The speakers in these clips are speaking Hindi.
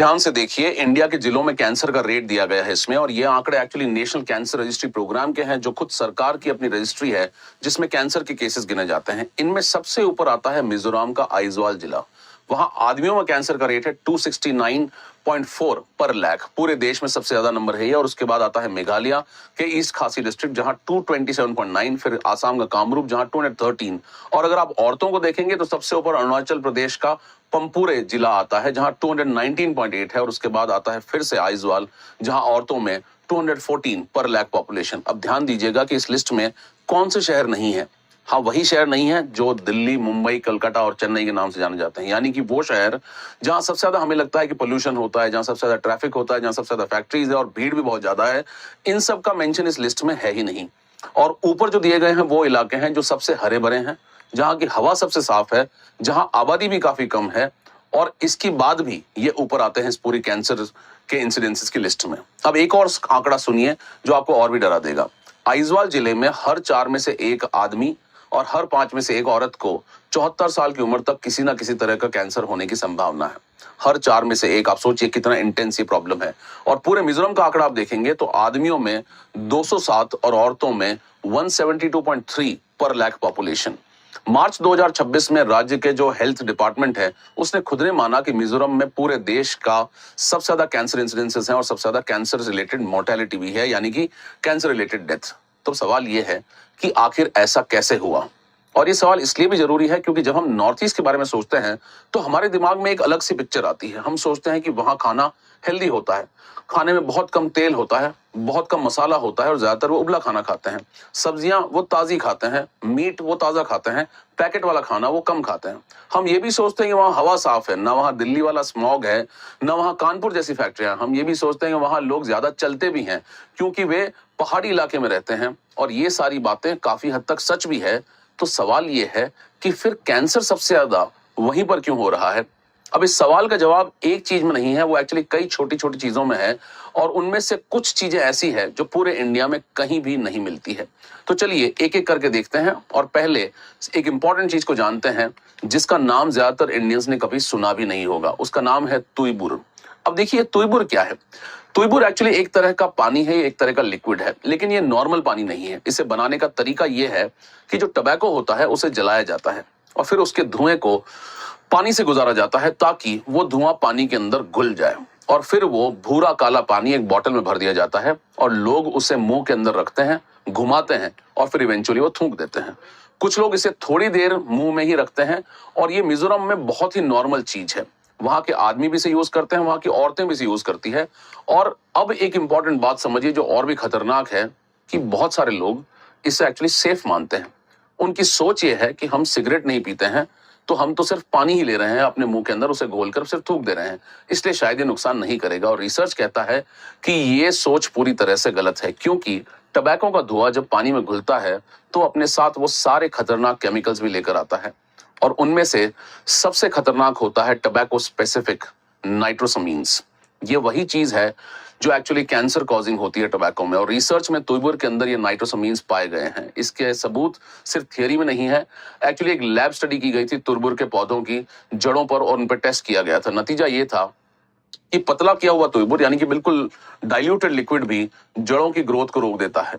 ध्यान से देखिए, इंडिया के जिलों में कैंसर का रेट दिया गया है इसमें, और ये आंकड़े actually national cancer registry programme के हैं, जो खुद सरकार की अपनी रजिस्ट्री है जिसमें कैंसर के केसेस गिने जाते हैं। इनमें सबसे ऊपर आता है मिजोरम का आइजवाल जिला। वहां आदमियों में कैंसर का रेट है 269.4 पर लाख, पूरे देश में सबसे ज्यादा नंबर है ये। और उसके बाद आता है मेघालय के ईस्ट खासी डिस्ट्रिक्ट जहां 227.9, फिर आसाम का कामरूप जहां 213। और अगर आप औरतों को देखेंगे तो सबसे ऊपर अरुणाचल प्रदेश का पंपुरे जिला आता है जहां 219.8 है, और उसके बाद आता है फिर से आइजवाल जहां औरतों में 214 पर लाख पॉपुलेशन। अब ध्यान दीजिएगा कि इस लिस्ट में कौन से शहर नहीं है। हाँ, वही शहर नहीं है जो दिल्ली, मुंबई, कलकत्ता और चेन्नई के नाम से जाने जाते हैं, यानी कि वो शहर जहां सबसे ज्यादा हमें लगता है कि पोल्यूशन होता है, जहां सबसे ज्यादा ट्रैफिक होता है, जहां सबसे ज्यादा फैक्ट्रीज है और भीड़ भी बहुत ज्यादा है, इन सब का मेंशन इस लिस्ट में है ही नहीं। और ऊपर जो दिए गए हैं वो इलाके हैं जो सबसे हरे भरे हैं, जहां की हवा सबसे साफ है, जहां आबादी भी काफी कम है, और इसके बाद भी ये ऊपर आते हैं इस पूरी कैंसर के इंसिडेंसेस की लिस्ट में। अब एक और आंकड़ा सुनिए जो आपको और भी डरा देगा। आइजवाल जिले में हर 4 में से 1 आदमी और हर 5 में से 1 औरत को 74 साल की उम्र तक किसी ना किसी तरह का कैंसर होने की संभावना है। हर 4 में से 1, आप सोचिए कितना इंटेंस ये प्रॉब्लम है। और पूरे मिजोरम का आंकड़ा आप देखेंगे तो आदमियों में 207 और औरतों में 172.3 पर लाख पॉपुलेशन। मार्च 2026 में राज्य के जो हेल्थ डिपार्टमेंट है उसने खुद ने माना कि मिजोरम में पूरे देश का सबसे ज्यादा कैंसर इंसिडेंसेस हैं और सबसे ज्यादा कैंसर रिलेटेड मोर्टेलिटी भी है, यानी कि कैंसर रिलेटेड डेथ। तो सवाल यह है कि आखिर ऐसा कैसे हुआ। और ये सवाल इसलिए भी जरूरी है क्योंकि जब हम नॉर्थ ईस्ट के बारे में सोचते हैं तो हमारे दिमाग में एक अलग सी पिक्चर आती है। हम सोचते हैं कि वहां खाना हेल्दी होता है, खाने में बहुत कम तेल होता है, बहुत कम मसाला होता है और ज्यादातर वो उबला खाना खाते हैं। सब्जियां वो ताजी खाते हैं, मीट वो ताजा खाते हैं, पैकेट वाला खाना वो कम खाते हैं। हम ये भी सोचते हैं कि वहां हवा साफ है, ना वहां दिल्ली वाला स्मॉग है, ना वहां कानपुर जैसी फैक्ट्रियां। हम ये भी सोचते हैं कि वहां लोग ज्यादा चलते भी हैं क्योंकि वे पहाड़ी इलाके में रहते हैं, और ये सारी बातें काफी हद तक सच भी है। तो सवाल ये है कि फिर कैंसर सबसे ज्यादा वहीं पर क्यों हो रहा है। अब इस सवाल का जवाब एक चीज में नहीं है, वो एक्चुअली कई छोटी छोटी चीजों में है, और उनमें से कुछ चीजें ऐसी है जो पूरे इंडिया में कहीं भी नहीं मिलती है। तो चलिए एक एक करके देखते हैं, और पहले एक इंपॉर्टेंट चीज को जानते हैं जिसका नाम ज्यादातर इंडियंस ने कभी सुना भी नहीं होगा। उसका नाम है तुइबुर। अब देखिए तुइबुर क्या है। तुइबुर एक्चुअली एक तरह का पानी है, एक तरह का लिक्विड है, लेकिन ये नॉर्मल पानी नहीं है। इसे बनाने का तरीका ये है कि जो टबैको होता है उसे जलाया जाता है और फिर उसके धुएं को पानी से गुजारा जाता है ताकि वो धुआं पानी के अंदर घुल जाए, और फिर वो भूरा काला पानी एक बोतल में भर दिया जाता है और लोग उसे मुंह के अंदर रखते हैं, घुमाते हैं और फिर इवेंचुअली वो थूक देते हैं। कुछ लोग इसे थोड़ी देर मुंह में ही रखते हैं, और ये मिजोरम में बहुत ही नॉर्मल चीज है। वहां के आदमी भी इसे यूज करते हैं, वहां की औरतें भी इसे यूज करती है। और अब एक इंपॉर्टेंट बात समझिए जो और भी खतरनाक है, कि बहुत सारे लोग इसे एक्चुअली सेफ मानते हैं। उनकी सोच ये है कि हम सिगरेट नहीं पीते हैं तो हम तो सिर्फ पानी ही ले रहे हैं अपने मुंह के अंदर, उसे घोलकर सिर्फ थूक दे रहे हैं, इसलिए शायद ये नुकसान नहीं करेगा। और रिसर्च कहता है कि ये सोच पूरी तरह से गलत है, क्योंकि टबैको का धुआं जब पानी में घुलता है तो अपने साथ वो सारे खतरनाक केमिकल्स भी लेकर आता है, और उनमें से सबसे खतरनाक होता है टबैको स्पेसिफिक नाइट्रोसमीन्स। ये वही चीज है जो एक्चुअली कैंसर कॉजिंग होती है टोबैको में, और रिसर्च में तुइबुर के अंदर ये नाइट्रोसमीन्स पाए गए हैं। इसके सबूत सिर्फ थियरी में नहीं है, एक्चुअली एक लैब स्टडी की गई थी तुइबुर के पौधों की जड़ों पर और उन पर टेस्ट किया गया था। नतीजा ये था कि पतला किया हुआ तुइबुर, यानी कि बिल्कुल डाइल्यूटेड लिक्विड, भी जड़ों की ग्रोथ को रोक देता है,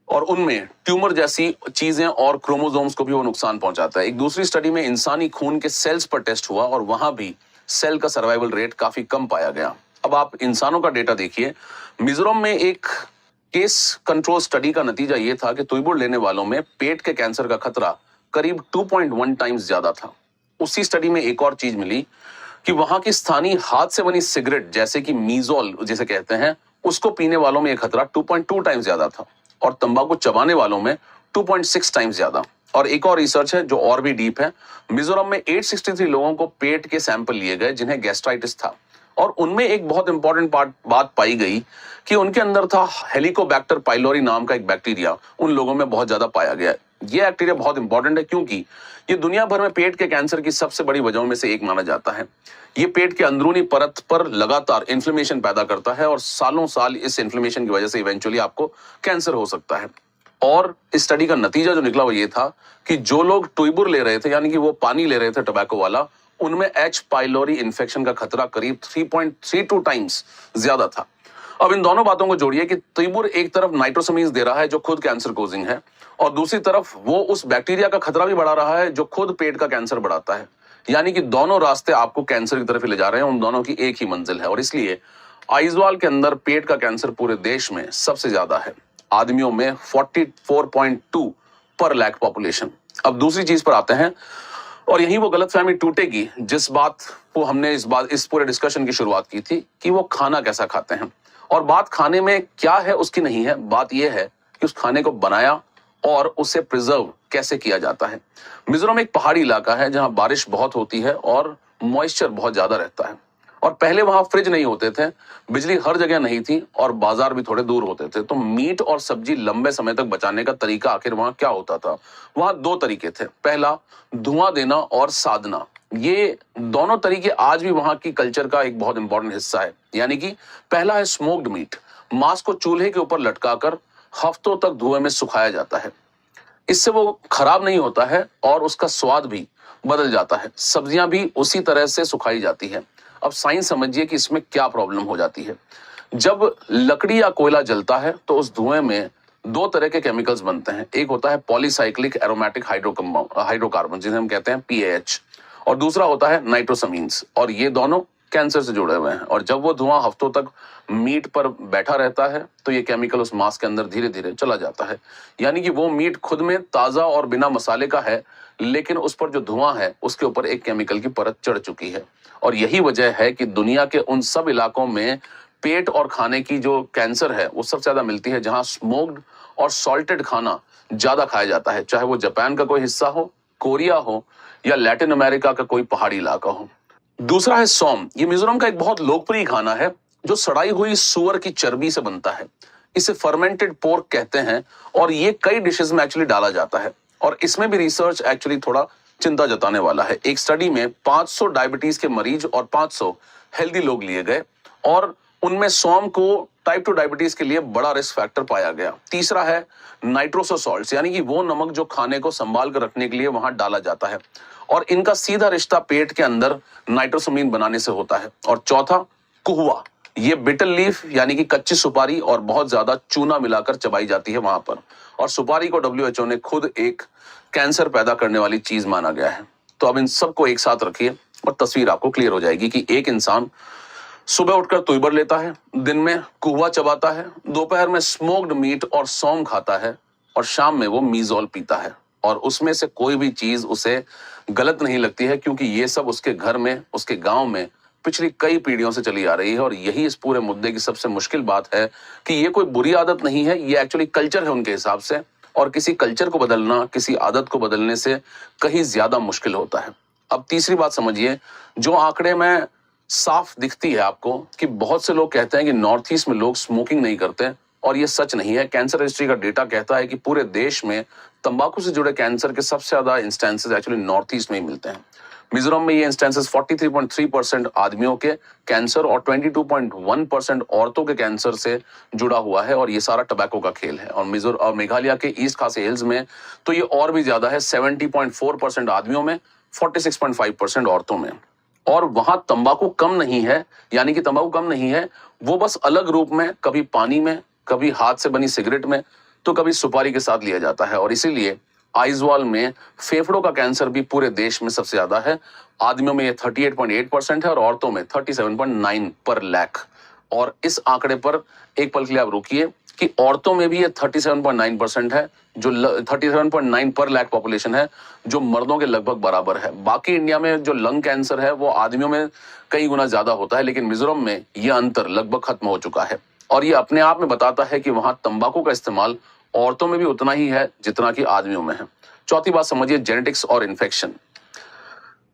और उनमें ट्यूमर जैसी चीजें और क्रोमोसोम्स को भी वो नुकसान पहुंचाता है। एक दूसरी स्टडी में इंसानी खून के सेल्स पर टेस्ट हुआ और वहां भी सेल का सर्वाइवल रेट काफी कम पाया गया। अब आप इंसानों का डेटा देखिए। मिजोरम में एक केस कंट्रोल स्टडी का नतीजा यह था कि तुइबुर लेने वालों में पेट के कैंसर का खतरा करीब 2.1 टाइम्स ज्यादा था। उसी स्टडी में एक और चीज मिली कि वहां की स्थानीय हाथ से बनी सिगरेट, जैसे कि मीजोल जिसे कहते हैं, उसको पीने वालों में यह खतरा 2.2 टाइम्स ज्यादा था, और तंबाकू चबाने वालों में 2.6 टाइम्स ज्यादा। और एक और रिसर्च है जो और भी डीप है। मिजोरम में 863 लोगों को पेट के सैंपल लिए गए जिन्हें गैस्ट्राइटिस था, और उनमें एक बहुत इंपॉर्टेंट बात पाई गई कि उनके अंदर था हेलिकोबैक्टर पाइलोरी नाम का एक बैक्टीरिया। उन लोगों में बहुत ज्यादा पाया गया। यह बैक्टीरिया बहुत इंपॉर्टेंट है क्योंकि ये दुनिया भर में पेट के कैंसर की सबसे बड़ी वजहों में से एक माना जाता है। ये पेट के अंदरूनी परत पर लगातार इन्फ्लेमेशन पैदा करता है, और सालों साल इस इन्फ्लेमेशन की वजह से इवेंचुअली आपको कैंसर हो सकता है। और इस स्टडी का नतीजा जो निकला वो ये था कि जो लोग तुइबुर ले रहे थे, यानी कि वो पानी ले रहे थे टोबैको वाला, उनमें एच पाइलोरी इन्फेक्शन का खतरा करीब 3.32 टाइम्स ज्यादा था। अब इन दोनों बातों को जोड़िए कि तैमूर एक तरफ नाइट्रोसामीन्स दे रहा है जो खुद कैंसर कोजिंग है, और दूसरी तरफ वो उस बैक्टीरिया का खतरा भी बढ़ा रहा है जो खुद पेट का कैंसर बढ़ाता है। यानी कि दोनों रास्ते आपको कैंसर की तरफ ही ले जा रहे हैं, उन दोनों की एक ही मंजिल है। और इसलिए आइजवाल के अंदर पेट का कैंसर पूरे देश में सबसे ज्यादा है, आदमियों में 44.2 पर लाख पॉपुलेशन। अब दूसरी चीज पर आते हैं, और यही वो गलतफहमी टूटेगी जिस बात को हमने इस पूरे डिस्कशन की शुरुआत की थी कि वो खाना कैसा खाते हैं। और बात खाने में क्या है उसकी नहीं है, बात यह है कि उस खाने को बनाया और उसे प्रिजर्व कैसे किया जाता है। मिजोरम एक पहाड़ी इलाका है जहां बारिश बहुत होती है और मॉइस्चर बहुत ज्यादा रहता है, और पहले वहां फ्रिज नहीं होते थे, बिजली हर जगह नहीं थी, और बाजार भी थोड़े दूर होते थे। तो मीट और सब्जी लंबे समय तक बचाने का तरीका आखिर वहां क्या होता था? वहां दो तरीके थे, पहला धुआं देना और साधना। ये दोनों तरीके आज भी वहां की कल्चर का एक बहुत इंपॉर्टेंट हिस्सा है। यानी कि पहला है स्मोक्ड मीट, मांस को चूल्हे के ऊपर लटकाकर हफ्तों तक धुएं में सुखाया जाता है। इससे वो खराब नहीं होता है और उसका स्वाद भी बदल जाता है। सब्जियां भी उसी तरह से सुखाई जाती है। अब साइंस समझिए कि इसमें क्या प्रॉब्लम हो जाती है। जब लकड़ी या कोयला जलता है तो उस धुएं में दो तरह के केमिकल्स बनते हैं। एक होता है पॉलीसाइक्लिक एरोमेटिक हाइड्रोकार्बन, जिसे हम कहते हैं PAH, और दूसरा होता है नाइट्रोसामीन्स, और ये दोनों कैंसर से जुड़े हुए हैं। और जब वो धुआं हफ्तों तक मीट पर बैठा रहता है तो ये केमिकल उस मांस के अंदर धीरे धीरे चला जाता है। यानी कि वो मीट खुद में ताजा और बिना मसाले का है, लेकिन उस पर जो धुआं है उसके ऊपर एक केमिकल की परत चढ़ चुकी है। और यही वजह है कि दुनिया के उन सब इलाकों में पेट और खाने की जो कैंसर है वो सबसे ज्यादा मिलती है जहां स्मोक्ड और सॉल्टेड खाना ज्यादा खाया जाता है, चाहे वो जापान का कोई हिस्सा हो, कोरिया हो, या लैटिन अमेरिका का कोई पहाड़ी इलाका हो। दूसरा है सौम। ये मिजोरम का एक बहुत लोकप्रिय खाना है जो सड़ाई हुई सुअर की चर्बी से बनता है। इसे फर्मेंटेड पोर्क कहते हैं, और ये कई डिशेस में एक्चुअली डाला जाता है। और इसमें भी रिसर्च एक्चुअली थोड़ा चिंता जताने वाला है। एक स्टडी में 500 डायबिटीज के मरीज और 500 हेल्दी लोग लिए गए, और उनमें सौम को टाइप 2 डायबिटीज के लिए बड़ा रिस्क फैक्टर पाया गया। तीसरा है नाइट्रोसो सॉल्ट्स, यानी कि वो नमक जो खाने को संभाल कर रखने के लिए वहां डाला जाता है, और इनका सीधा रिश्ता पेट के अंदर नाइट्रोसामीन बनाने से होता है। और चौथा कुहुआ, ये बिटर लीफ यानी कि कच्ची सुपारी और बहुत ज्यादा चूना मिलाकर चबाई जाती है वहां पर, और सुपारी को WHO ने खुद एक कैंसर पैदा करने वाली चीज माना गया है। तो अब इन सबको एक साथ रखिए और तस्वीर आपको क्लियर हो जाएगी कि एक इंसान सुबह उठकर तुइबर लेता है, दिन में कुहुआ चबाता है, दोपहर में स्मोक्ड मीट और सौंफ खाता है, और शाम में वो मीजोल पीता है। और उसमें से कोई भी चीज उसे गलत नहीं लगती है, क्योंकि ये सब उसके घर में, उसके गांव में पिछली कई पीढ़ियों से चली आ रही है। और यही इस पूरे मुद्दे की सबसे मुश्किल बात है कि ये कोई बुरी आदत नहीं है, ये एक्चुअली कल्चर है उनके हिसाब से, और किसी कल्चर को बदलना, किसी आदत को बदलने से कहीं ज्यादा मुश्किल होता है। अब तीसरी बात समझिए, जो आंकड़े में साफ दिखती है आपको कि बहुत से लोग कहते हैं कि नॉर्थ ईस्ट में लोग स्मोकिंग नहीं करते, और ये सच नहीं है। कैंसर रजिस्ट्री का डेटा कहता है कि पूरे देश में तंबाकू से जुड़े कैंसर के सबसे ज्यादा इंस्टेंसेस एक्चुअली नॉर्थ ईस्ट में ही मिलते हैं। मिजोरम में ये इंस्टेंसेस 43.3% आदमियों के कैंसर और 22.1% औरतों के कैंसर से जुड़ा हुआ है, और ये सारा टबैको का खेल है। और मेघालय के ईस्ट खासी हिल्स में तो ये और भी ज्यादा है, 70.4% आदमियों में, 46.5% औरतों में। और वहां तंबाकू कम नहीं है, यानी कि तंबाकू कम नहीं है, वो बस अलग रूप में, कभी पानी में, कभी हाथ से बनी सिगरेट में, तो कभी सुपारी के साथ लिया जाता है। और इसीलिए आइजवाल में फेफड़ों का कैंसर भी पूरे देश में सबसे ज्यादा है। आदमियों में ये 38.8% है और औरतों में 37.9 पर लाख। और इस आंकड़े पर एक पल के लिए आप रुकिए कि औरतों में भी ये 37.9% है, जो 37.9 पर लाख पॉपुलेशन है, जो मर्दों के लगभग बराबर है। बाकी इंडिया में जो लंग कैंसर है वो आदमियों में कई गुना ज्यादा होता है, लेकिन मिजोरम में यह अंतर लगभग खत्म हो चुका है। और ये अपने आप में बताता है कि वहां तंबाकू का इस्तेमाल औरतों में भी उतना ही है जितना कि आदमियों में है। चौथी बात समझिए, जेनेटिक्स और इन्फेक्शन।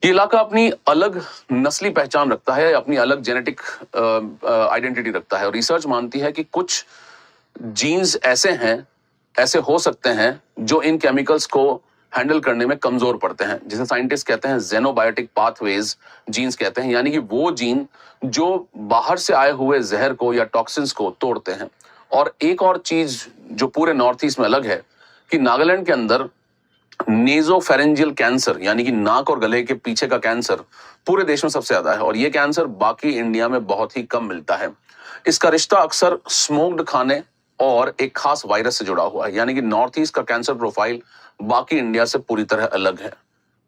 ये इलाका अपनी अलग नस्ली पहचान रखता है, अपनी अलग जेनेटिक आइडेंटिटी रखता है, और रिसर्च मानती है कि कुछ जीन्स ऐसे हो सकते हैं जो इन केमिकल्स को हैंडल करने में कमजोर पड़ते हैं, जिसे साइंटिस्ट कहते हैं जेनोबायोटिक पाथवेज जीन्स कहते हैं, यानी कि वो जीन जो बाहर से आए हुए जहर को या टॉक्सिन्स को तोड़ते हैं। और एक और चीज जो पूरे नॉर्थ ईस्ट में अलग है कि नागालैंड के अंदर नेजोफेरेंजियल कैंसर यानी कि नाक और गले के पीछे का कैंसर पूरे देश में सबसे ज्यादा है और ये कैंसर बाकी इंडिया में बहुत ही कम मिलता है। इसका रिश्ता अक्सर स्मोक्ड खाने और एक खास वायरस से जुड़ा हुआ है, यानी कि नॉर्थ ईस्ट का कैंसर प्रोफाइल बाकी इंडिया से पूरी तरह अलग है।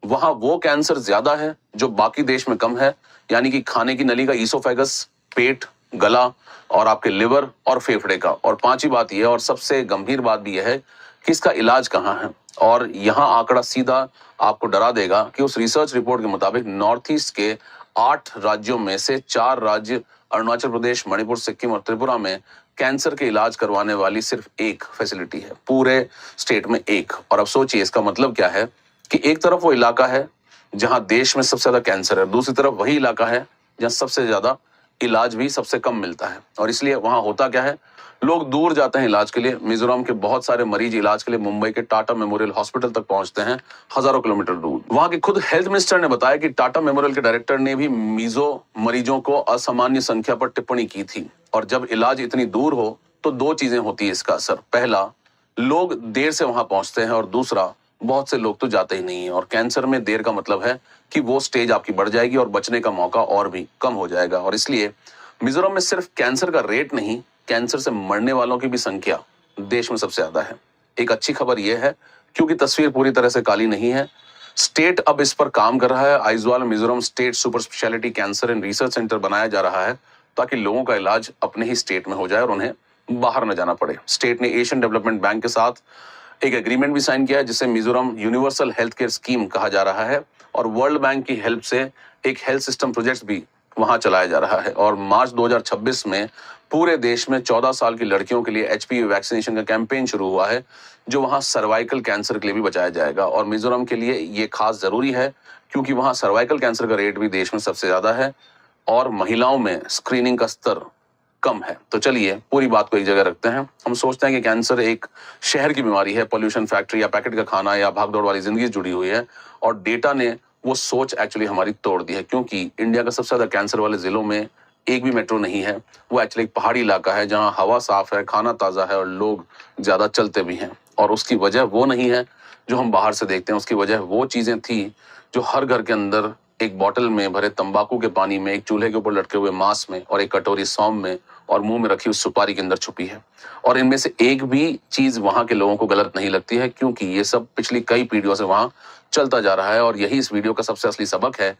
वहां वो कैंसर ज्यादा है जो बाकी देश में कम है, यानी कि खाने की नली का ईसोफेगस, पेट, गला और आपके लिवर और फेफड़े का। और पांचवी बात यह और सबसे गंभीर बात भी यह है कि इसका इलाज कहाँ है। और यहां आंकड़ा सीधा आपको डरा देगा कि उस रिसर्च रिपोर्ट के मुताबिक नॉर्थ ईस्ट के 8 राज्यों में से 4 राज्य अरुणाचल प्रदेश, मणिपुर, सिक्किम और त्रिपुरा में कैंसर के इलाज करवाने वाली सिर्फ एक फैसिलिटी है, पूरे स्टेट में एक। और अब सोचिए इसका मतलब क्या है कि एक तरफ वो इलाका है जहां देश में सबसे ज्यादा कैंसर है, दूसरी तरफ वही इलाका है जहां सबसे ज्यादा इलाज भी सबसे कम मिलता है। और इसलिए वहां होता क्या है, लोग दूर जाते हैं इलाज के लिए। मिजोरम के बहुत सारे मरीज इलाज के लिए मुंबई के टाटा मेमोरियल हॉस्पिटल तक पहुंचते हैं, हजारों किलोमीटर दूर। वहां के खुद हेल्थ मिनिस्टर ने बताया कि टाटा मेमोरियल के डायरेक्टर ने भी मिजो मरीजों को असामान्य संख्या पर टिप्पणी की थी। और जब इलाज इतनी दूर हो तो दो चीजें होती है इसका असर। पहला, लोग देर से वहां पहुंचते हैं और दूसरा, बहुत से लोग तो जाते ही नहीं है। और कैंसर में देर का मतलब है कि वो स्टेज आपकी बढ़ जाएगी और बचने का मौका और भी कम हो जाएगा। और इसलिए मिजोरम में सिर्फ कैंसर का रेट नहीं, कैंसर से मरने वालों की भी संख्या देश में सबसे ज्यादा है। एक अच्छी खबर यह है, क्योंकि तस्वीर पूरी तरह से काली नहीं है, स्टेट अब इस पर काम कर रहा है। Aizawl Mizoram state super speciality cancer and research centre बनाया जा रहा है ताकि लोगों का इलाज अपने ही स्टेट में हो जाए और उन्हें बाहर न जाना पड़े। स्टेट ने एशियन डेवलपमेंट बैंक के साथ एक एग्रीमेंट भी साइन किया है जिसे Mizoram universal health care scheme कहा जा रहा है और वर्ल्ड बैंक की हेल्प से एक हेल्थ सिस्टम प्रोजेक्ट भी वहां चलाया जा रहा है। और मार्च 2026 में पूरे देश में 14 साल की लड़कियों के लिए एचपीवी वैक्सीनेशन का कैंपेन शुरू हुआ है, जो वहां सर्वाइकल कैंसर के लिए भी बचाया जाएगा। और मिजोरम के लिए ये खास जरूरी है क्योंकि वहां सर्वाइकल कैंसर का रेट भी देश में सबसे ज्यादा है और महिलाओं में स्क्रीनिंग का स्तर कम है। तो चलिए पूरी बात को एक जगह रखते हैं। हम सोचते हैं कि कैंसर एक शहर की बीमारी है, पॉल्यूशन, फैक्ट्री या पैकेट का खाना या भागदौड़ वाली जिंदगी से जुड़ी हुई है। और डेटा ने वो सोच एक्चुअली हमारी तोड़ दी है, क्योंकि इंडिया का सबसे ज्यादा कैंसर वाले जिलों में एक भी मेट्रो नहीं है। वो एक्चुअली एक पहाड़ी इलाका है जहाँ हवा साफ है, खाना ताजा है और लोग ज्यादा चलते भी हैं। और उसकी वजह वो नहीं है जो हम बाहर से देखते हैं, उसकी वजह वो चीजें थी जो हर घर के अंदर एक बोतल में भरे तंबाकू के पानी में, एक चूल्हे के ऊपर लटके हुए मांस में और एक कटोरी सौंफ में और मुंह में रखी उस सुपारी के अंदर छुपी है। और इनमें से एक भी चीज वहां के लोगों को गलत नहीं लगती है, क्योंकि ये सब पिछली कई पीढ़ियों से वहां चलता जा रहा है। और यही इस वीडियो का सबसे असली सबक है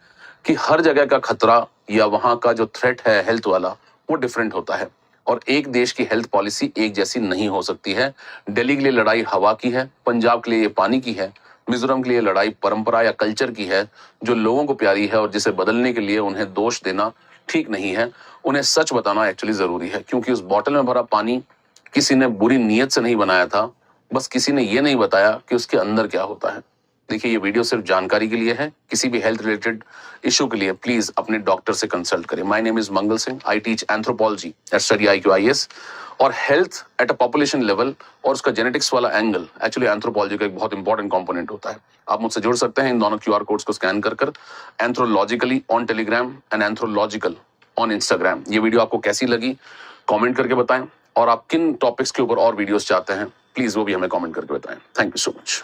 कि हर जगह का खतरा या वहां का जो थ्रेट है हेल्थ वाला, वो डिफरेंट होता है और एक देश की हेल्थ पॉलिसी एक जैसी नहीं हो सकती है। दिल्ली के लिए लड़ाई हवा की है, पंजाब के लिए पानी की है, मिजोरम के लिए लड़ाई परंपरा या कल्चर की है जो लोगों को प्यारी है और जिसे बदलने के लिए उन्हें दोष देना ठीक नहीं है। उन्हें सच बताना एक्चुअली जरूरी है, क्योंकि उस बोतल में भरा पानी किसी ने बुरी नीयत से नहीं बनाया था, बस किसी ने ये नहीं बताया कि उसके अंदर क्या होता है। देखिए, ये वीडियो सिर्फ जानकारी के लिए है। किसी भी हेल्थ रिलेटेड इशू के लिए प्लीज अपने डॉक्टर से कंसल्ट करें। My name is Mangal Singh. I teach anthropology at study IQIS। और health at a population level और उसका जेनेटिक्स वाला एंगल एक्चुअली एंथ्रोपोलॉजी का एक बहुत इंपॉर्टेंट कंपोनेंट होता है। आप मुझसे जुड़ सकते हैं इन दोनों QR कोड्स को स्कैन कर anthrologically on Telegram and anthrological on Instagram. ये वीडियो आपको कैसी लगी कमेंट करके बताएं, और आप किन टॉपिक्स के ऊपर और वीडियोस चाहते हैं प्लीज वो भी हमें कमेंट करके बताएं। Thank you so much.